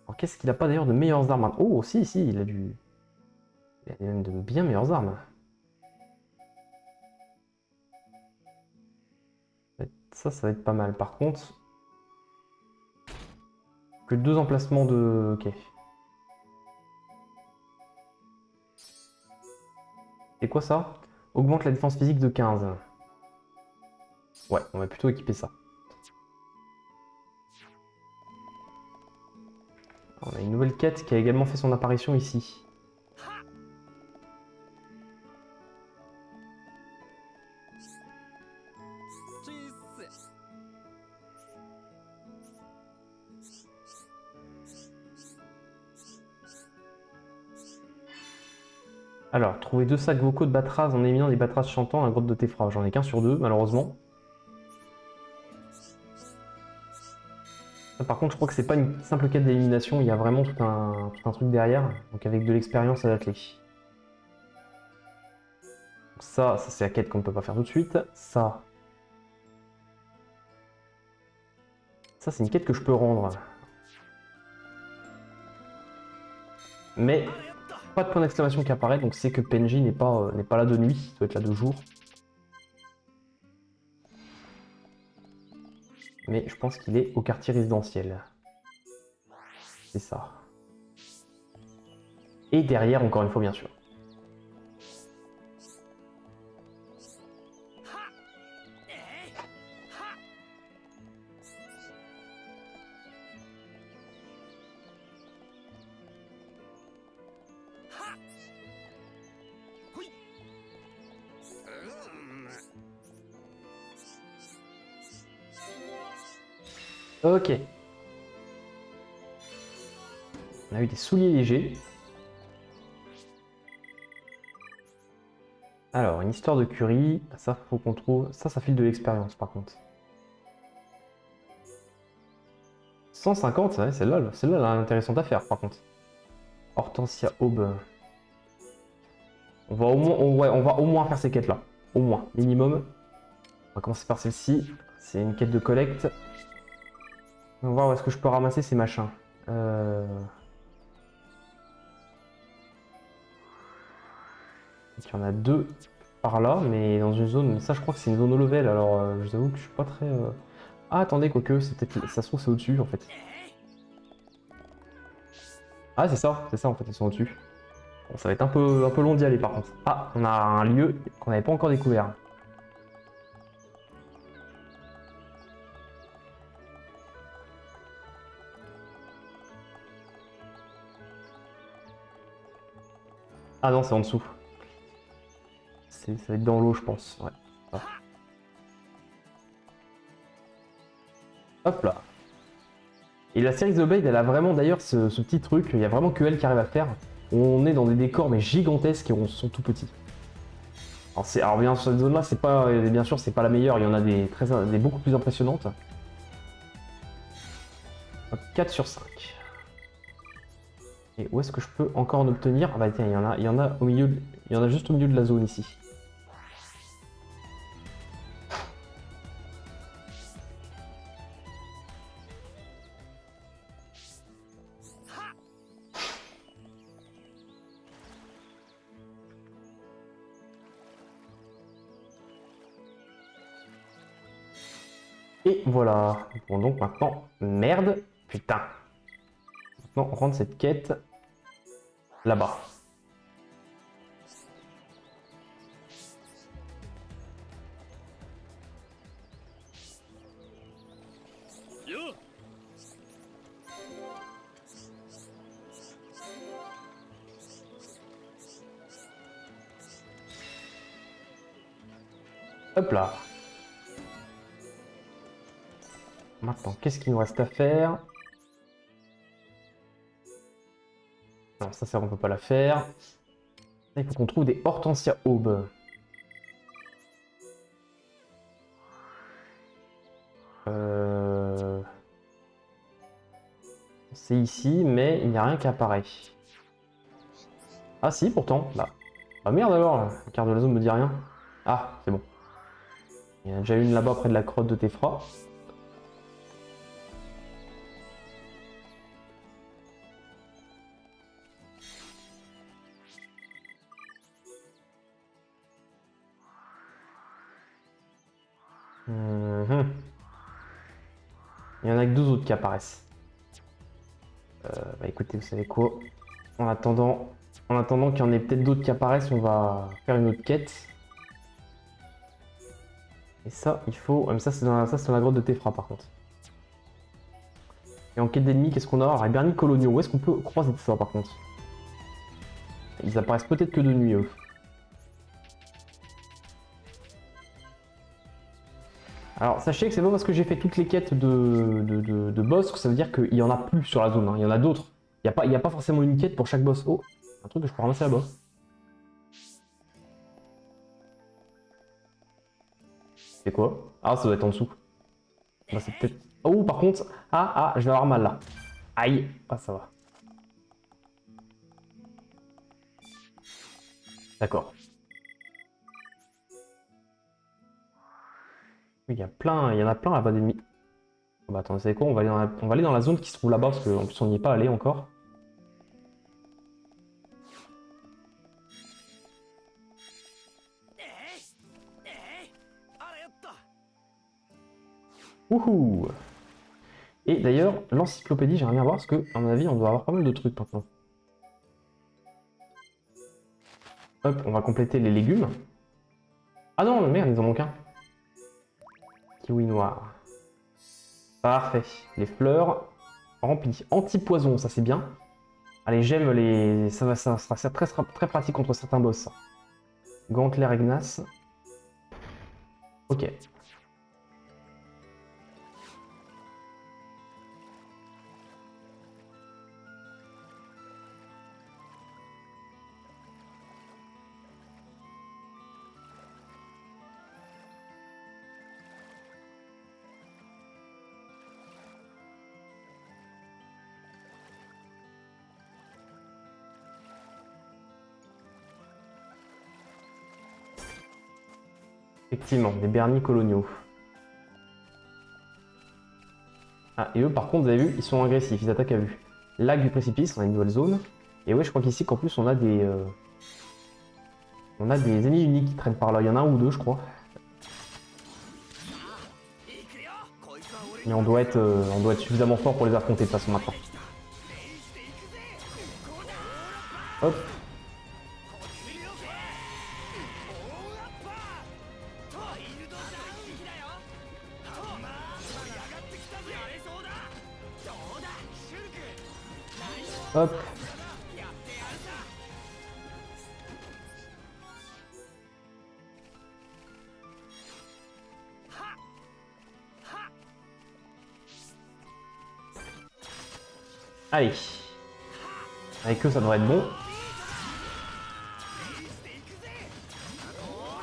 Alors, qu'est-ce qu'il a pas d'ailleurs de meilleures armes? Oh, si, si, il a du... Il a même de bien meilleures armes. Ça va être pas mal. Par contre... Que 2 emplacements de... Ok. Et quoi ça? Augmente la défense physique de 15. Ouais, on va plutôt équiper ça. On a une nouvelle quête qui a également fait son apparition ici. Alors, trouver 2 sacs vocaux de Batraz en éliminant des Batraz chantants dans la grotte de Tefra. J'en ai qu'un sur 2, malheureusement. Ça, par contre, je crois que c'est pas une simple quête d'élimination, il y a vraiment tout un truc derrière, donc avec de l'expérience à l'atelier. Ça c'est la quête qu'on ne peut pas faire tout de suite. Ça c'est une quête que je peux rendre. Mais pas de point d'exclamation qui apparaît, donc c'est que PNJ n'est pas là de nuit, il doit être là de jour. Mais je pense qu'il est au quartier résidentiel. C'est ça. Et derrière, encore une fois, bien sûr. Ok. On a eu des souliers légers. Alors, une histoire de Curie. Ça, faut qu'on trouve... Ça file de l'expérience, par contre. 150, ouais, celle-là, elle a intéressante à faire, par contre. Hortensia Aube. On va au moins faire ces quêtes-là. Au moins, minimum. On va commencer par celle-ci. C'est une quête de collecte. On va voir où est-ce que je peux ramasser ces machins. Donc, il y en a 2 par là, mais dans une zone... Ça, je crois que c'est une zone au level, alors je vous avoue que je suis pas très... Ah, attendez, quoique, c'est peut-être... Ça se trouve, c'est au-dessus, en fait. Ah, c'est ça en fait, ils sont au-dessus. Bon, ça va être un peu long d'y aller, par contre. Ah, on a un lieu qu'on n'avait pas encore découvert. Ah non, c'est en dessous. Ça va être dans l'eau, je pense. Ouais. Ah. Hop là. Et la série The Blade, elle a vraiment d'ailleurs ce petit truc, il y a vraiment que elle qui arrive à faire. On est dans des décors mais gigantesques et on sont tout petits. Alors bien sûr, cette zone-là, c'est pas, bien sûr, c'est pas la meilleure. Il y en a des beaucoup plus impressionnantes. Hop, 4 sur 5. Et où est-ce que je peux encore en obtenir? Ah bah tiens, il y en a au milieu, il y en a juste au milieu de la zone ici. Et voilà. Bon donc maintenant, merde, putain. Maintenant, on rentre cette quête là-bas. Hop là. Maintenant, qu'est-ce qu'il nous reste à faire? Non, ça, on peut pas la faire. Il faut qu'on trouve des Hortensia Aube. C'est ici, mais il n'y a rien qui apparaît. Ah si, pourtant. Bah, ah merde alors, la carte de la zone me dit rien. Ah, c'est bon. Il y en a déjà une là-bas près de la crotte de Tefra. Il y en a que 12 autres qui apparaissent. Bah écoutez, vous savez quoi? En attendant qu'il y en ait peut-être d'autres qui apparaissent, on va faire une autre quête. Et ça, il faut... Mais ça, c'est dans la grotte de Tefra, par contre. Et en quête d'ennemis, qu'est-ce qu'on a? Alors, Hibernies coloniaux. Où est-ce qu'on peut croiser ça, par contre? Ils apparaissent peut-être que de nuit, eux. Alors, sachez que c'est pas parce que j'ai fait toutes les quêtes de boss que ça veut dire qu'il y en a plus sur la zone. Hein. Il y en a d'autres. Il n'y a pas forcément une quête pour chaque boss. Oh, un truc que je peux ramasser là-bas. C'est quoi? Ah, ça doit être en dessous. Bah, c'est peut-être... Oh, par contre... Ah, je vais avoir mal, là. Aïe. Ah, ça va. D'accord. Il y en a plein là-bas d'ennemis. Bah attends, vous savez quoi? On va aller dans la zone qui se trouve là-bas, parce qu'en plus on n'y est pas allé encore. Wouhou! Et d'ailleurs, l'encyclopédie, j'aimerais bien voir, parce que, à mon avis, on doit avoir pas mal de trucs maintenant. Hop, on va compléter les légumes. Ah non, merde, ils en manquent un. Kiwi noir. Parfait. Les fleurs remplies. Anti-poison, ça c'est bien. Allez, j'aime les... Ça sera très pratique contre certains boss. Ganteler Ignace. Ok. Effectivement, des bernis coloniaux. Ah, et eux, par contre, vous avez vu, ils sont agressifs, ils attaquent à vue. Lac du précipice, on a une nouvelle zone. Et ouais, je crois qu'ici, qu'en plus, on a des On a des ennemis uniques qui traînent par là. Il y en a un ou deux, je crois. Mais on doit être suffisamment fort pour les affronter de toute façon maintenant. Hop. Hop. Allez. Avec eux, ça devrait être bon.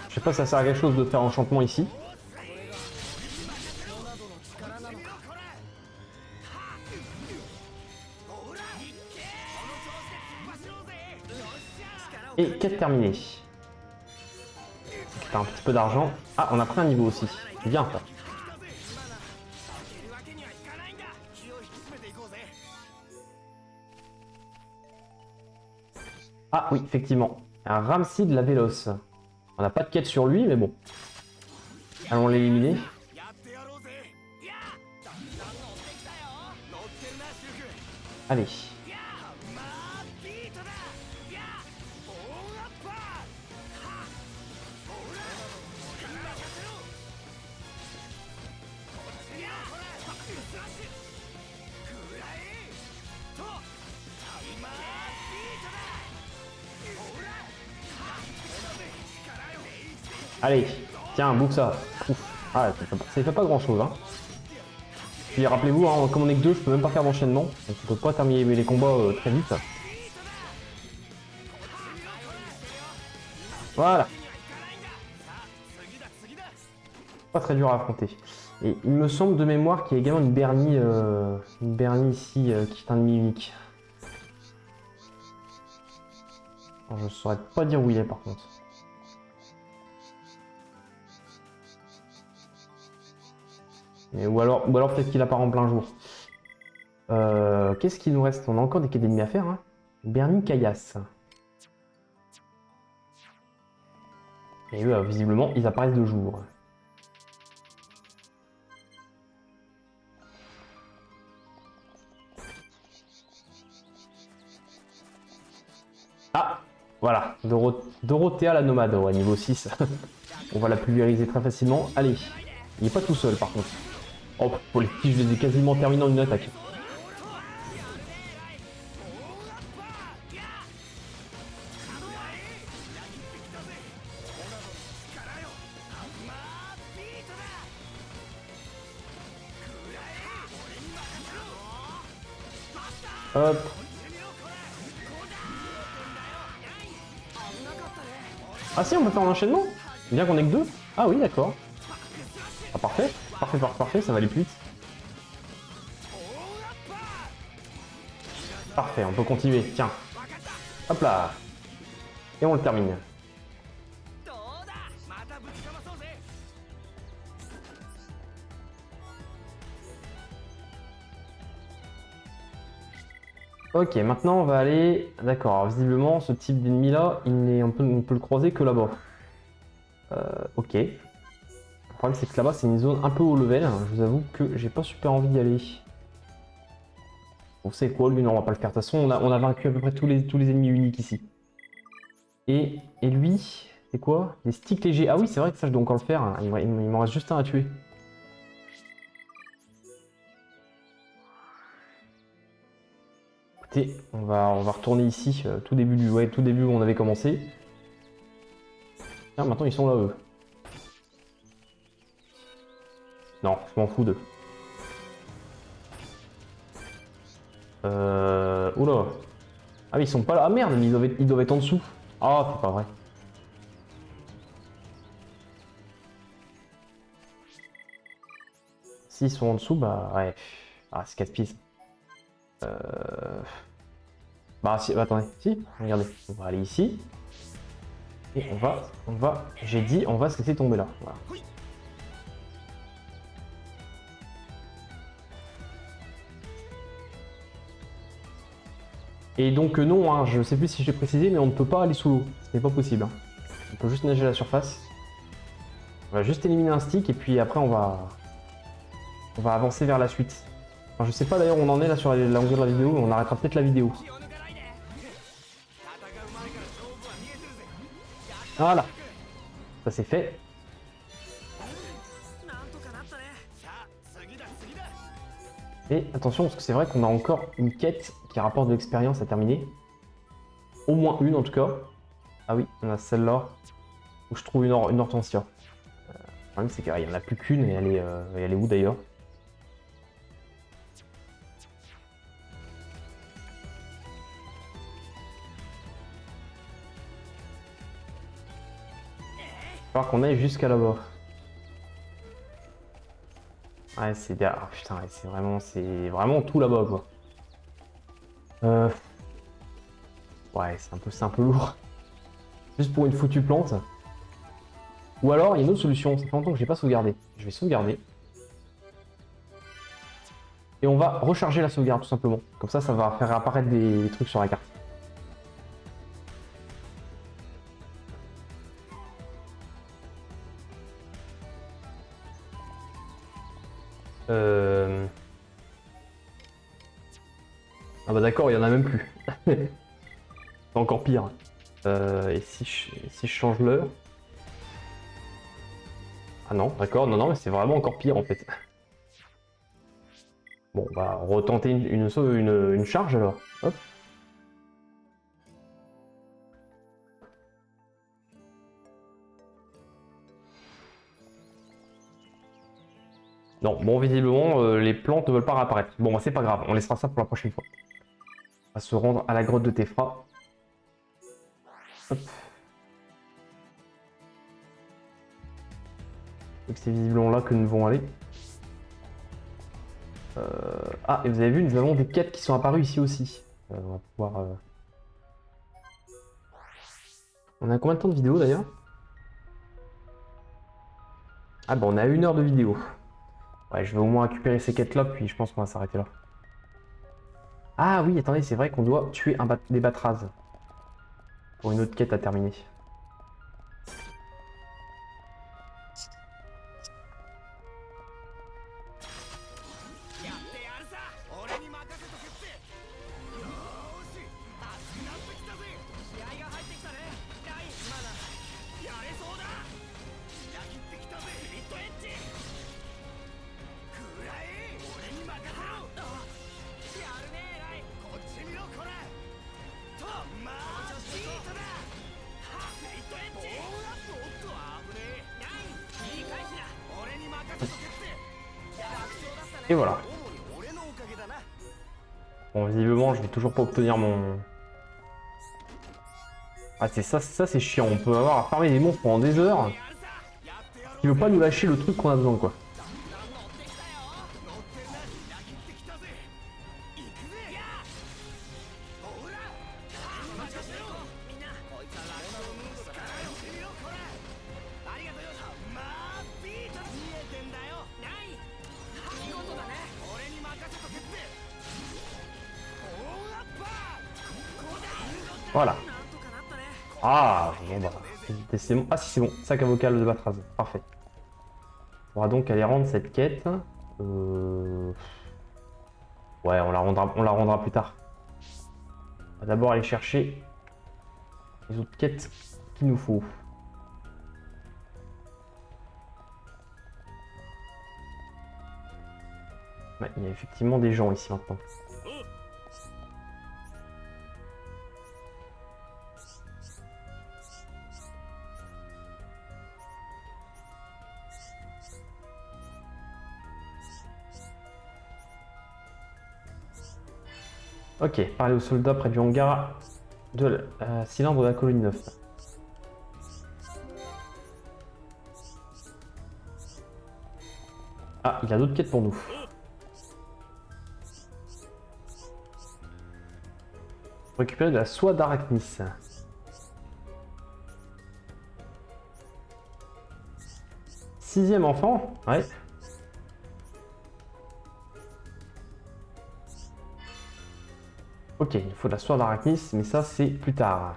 Je sais pas si ça sert à quelque chose de faire enchantement ici. Et quête terminée. T'as un petit peu d'argent. Ah, on a pris un niveau aussi. Bien ça. Ah oui, effectivement. Un Ramsid la Véloce. On n'a pas de quête sur lui, mais bon. Allons l'éliminer. Allez. Allez, tiens, boucle ça. Ouf. Ah, ça fait pas grand chose. Hein. Puis rappelez-vous, hein, comme on est que deux, je peux même pas faire d'enchaînement. Donc je peux pas terminer les combats très vite. Voilà. Pas très dur à affronter. Et il me semble de mémoire qu'il y a également une Bernie ici qui est un ennemi unique. Alors, je saurais pas dire où il est par contre. Mais, ou alors peut-être qu'il apparaît en plein jour. Qu'est-ce qu'il nous reste? On a encore des quêtes d'ennemis à faire. Hein. Bernie Caillasse. Et eux, visiblement, ils apparaissent de jour. Ah, voilà. Dorothea la nomade, ouais, niveau 6. On va la pulvériser très facilement. Allez, il n'est pas tout seul par contre. Oh, pour les petits, je les ai quasiment terminés en une attaque. Hop. Ah si, on peut faire un enchaînement. Bien qu'on ait que deux. Ah oui, d'accord. Ah, parfait. Parfait, ça va aller plus vite. Parfait, on peut continuer. Tiens. Hop là. Et on le termine. Ok, maintenant on va aller... D'accord, visiblement ce type d'ennemi là, on peut le croiser que là-bas. Ok. Le problème c'est que là-bas c'est une zone un peu haut level. Je vous avoue que j'ai pas super envie d'y aller. Vous savez quoi, lui non, on va pas le faire. De toute façon, on a vaincu à peu près tous les ennemis uniques ici. Et lui, c'est quoi? Des sticks légers. Ah oui, c'est vrai que ça je dois encore le faire. Il m'en reste juste un à tuer. Écoutez, on va retourner ici, tout début où on avait commencé. Tiens, maintenant ils sont là eux. Non, je m'en fous d'eux. Oula. Ah mais ils sont pas là. Ah merde, mais ils doivent être en dessous. Ah, c'est pas vrai. S'ils sont en dessous, bah ouais. Ah, c'est casse-pied. Bah si, bah, attendez, si, regardez. On va aller ici. Et on va, j'ai dit, on va se laisser tomber là. Voilà. Et donc non, hein, je sais plus si j'ai précisé, mais on ne peut pas aller sous l'eau. Ce n'est pas possible. Hein. On peut juste nager à la surface. On va juste éliminer un stick et puis après on va avancer vers la suite. Enfin, je sais pas d'ailleurs où on en est là sur la longueur de la vidéo, on arrêtera peut-être la vidéo. 気を抜かないで戦う前から勝負は見えてるぜ Voilà, ça c'est fait. なんとかなったね。さあ次だ次だ Et attention parce que c'est vrai qu'on a encore une quête qui rapporte de l'expérience à terminer. Au moins une en tout cas. Ah oui, on a celle-là où je trouve une hortensia. Le problème c'est qu'il n'y en a plus qu'une et elle est où d'ailleurs? Il va falloir qu'on aille jusqu'à là-bas. Ouais, c'est bien. Ah, putain, ouais, c'est vraiment tout là-bas quoi. Ouais, c'est un peu lourd. Juste pour une foutue plante. Ou alors, il y a une autre solution. Ça fait longtemps que j'ai pas sauvegardé. Je vais sauvegarder. Et on va recharger la sauvegarde tout simplement. Comme ça va faire apparaître des trucs sur la carte. Ah bah d'accord, il y en a même plus. C'est encore pire. Et si je change l'heure? Ah non, d'accord, non, mais c'est vraiment encore pire en fait. Bon, on va retenter une charge alors. Hop. Non, bon, visiblement, les plantes ne veulent pas réapparaître. Bon, bah, c'est pas grave, on laissera ça pour la prochaine fois. On va se rendre à la grotte de Tefra. Hop. Donc c'est visiblement là que nous devons aller. Ah, et vous avez vu, nous avons des quêtes qui sont apparues ici aussi. On va pouvoir... On a combien de temps de vidéo d'ailleurs? Ah bah on a 1 heure de vidéo. Ouais, je vais au moins récupérer ces quêtes là, puis je pense qu'on va s'arrêter là. Ah oui, attendez, c'est vrai qu'on doit tuer des Battraz. Pour une autre quête à terminer. Et voilà. Bon, visiblement, je vais toujours pas obtenir mon... Ah, c'est ça c'est chiant. On peut avoir à farmer des monstres pendant des heures. Il veut pas nous lâcher le truc qu'on a besoin, quoi. Voilà. Ah, bon bah. C'est bon. Ah si, c'est bon. Sac à vocal de Battraz. Parfait. On pourra donc aller rendre cette quête. Ouais, on la rendra plus tard. On va d'abord aller chercher les autres quêtes qu'il nous faut. Ouais, il y a effectivement des gens ici maintenant. Ok, parler aux soldats près du hangar de cylindre de la colonie 9. Ah, il a d'autres quêtes pour nous. Récupérer de la soie d'Arachnis. Sixième enfant? Ouais. Ok, il faut de la soie d'Arachnis, mais ça c'est plus tard.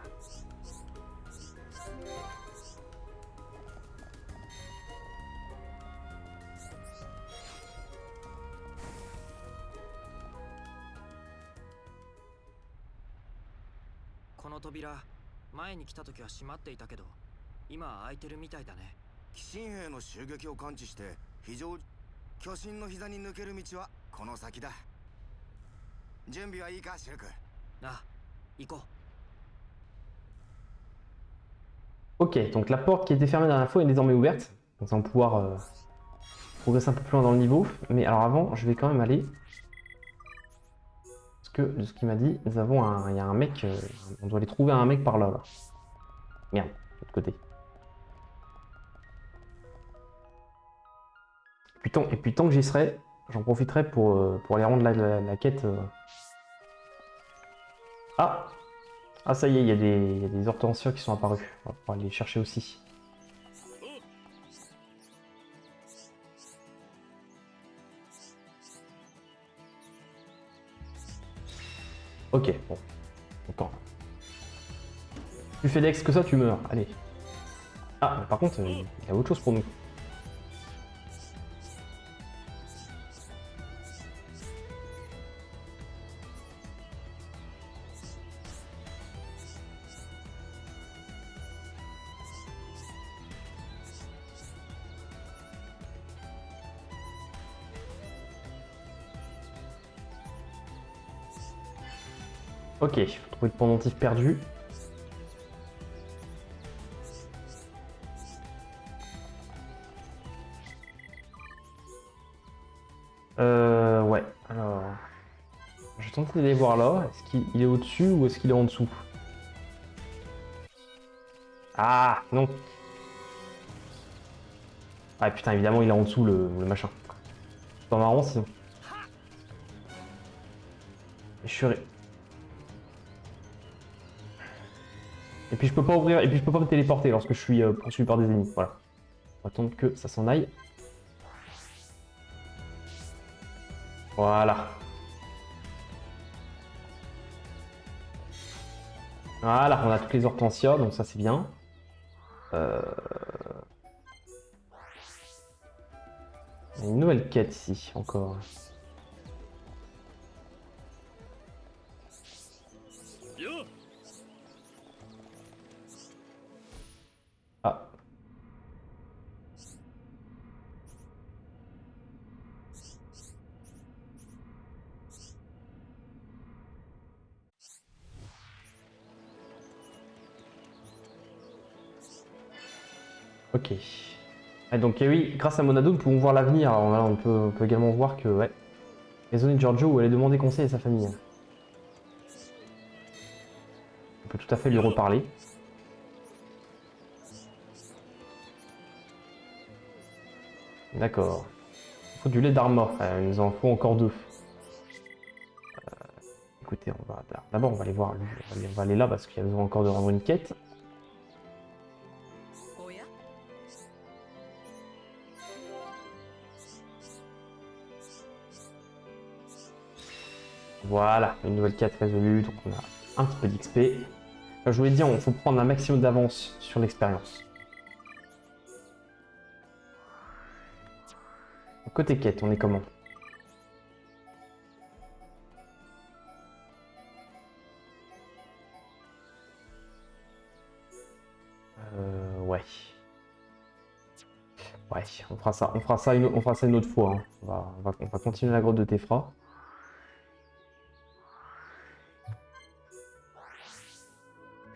この扉前に来た時は閉まっていたけど今は開いてるみたいだね。鬼神兵の襲撃を感知して非常巨神の膝に抜ける道はこの先だ。準備はいいかシルク。あ、行こう。 Ok, donc la porte qui était fermée la dernière fois est désormais ouverte. Donc ça va pouvoir progresser un peu plus loin dans le niveau. Mais alors avant, je vais quand même aller... Parce que de ce qu'il m'a dit, nous avons un... Il y a un mec... on doit aller trouver un mec par là, là. Merde, de l'autre côté. Et puis tant que j'y serai, j'en profiterai pour aller rendre la quête... Ah! Ah ça y est, il y a des hortensias qui sont apparus. On va pouvoir les chercher aussi. Ok, bon. Autant. Tu fais d'ex que ça, tu meurs. Allez. Ah, mais par contre, il y a autre chose pour nous. Ok, faut trouver le pendentif perdu. Ouais, alors... Je vais tenter d'aller voir là. Est-ce qu'il est au-dessus ou est-ce qu'il est en dessous? Ah, non. Ah putain, évidemment, il est en dessous, le machin. C'est pas marrant, sinon. Je suis... Et puis je peux pas ouvrir, et puis je peux pas me téléporter lorsque je suis poursuivi par des ennemis. Voilà. On va attendre que ça s'en aille. Voilà. Voilà, on a toutes les hortensias, donc ça c'est bien. Il y a une nouvelle quête ici, encore. Ah. Ok. Et donc oui, grâce à Monado, nous pouvons voir l'avenir. Alors voilà, on peut également voir que ouais, raisonner de Giorgio où elle est demander conseil à sa famille. On peut tout à fait lui reparler. D'accord. Il faut du lait d'armor. Il nous en faut encore 2. Écoutez, on va d'abord on va aller voir lui. On va aller là parce qu'il y a besoin encore de rendre une quête. Voilà, une nouvelle quête résolue, donc on a un petit peu d'XP. Je voulais dire, il faut prendre un maximum d'avance sur l'expérience. Côté quête, on est comment? Ouais. Ouais, on fera ça une autre fois. Hein. On va continuer la grotte de Tefra.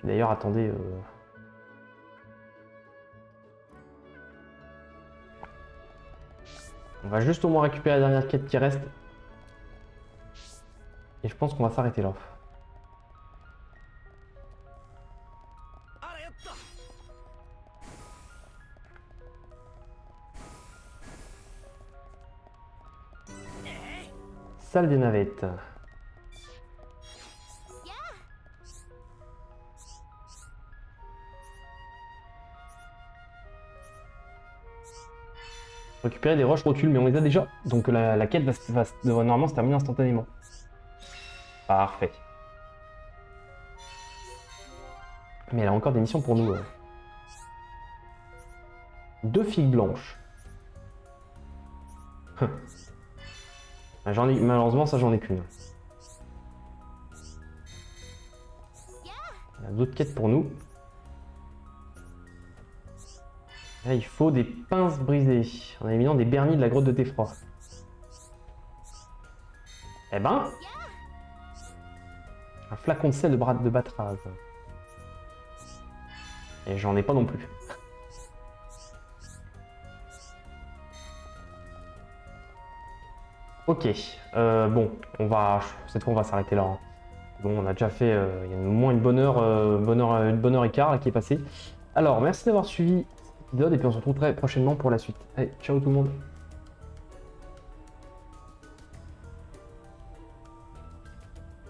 D'ailleurs, attendez. On va juste au moins récupérer la dernière quête qui reste. Et je pense qu'on va s'arrêter là. Salle des navettes. Récupérer des roches rotules, mais on les a déjà. Donc la quête va normalement se terminer instantanément. Parfait. Mais elle a encore des missions pour nous. 2 figues blanches. J'en ai, malheureusement, ça j'en ai qu'une. Il y a d'autres quêtes pour nous. Là, il faut des pinces brisées. En éliminant des berniers de la grotte de Teffroi. Eh ben... Un flacon de sel de Batraz. Et j'en ai pas non plus. Ok, bon, cette fois on va s'arrêter là. Hein. Bon, on a déjà fait il y a au moins une bonne heure et quart là, qui est passée. Alors, merci d'avoir suivi cet épisode et puis on se retrouve très prochainement pour la suite. Allez, ciao tout le monde.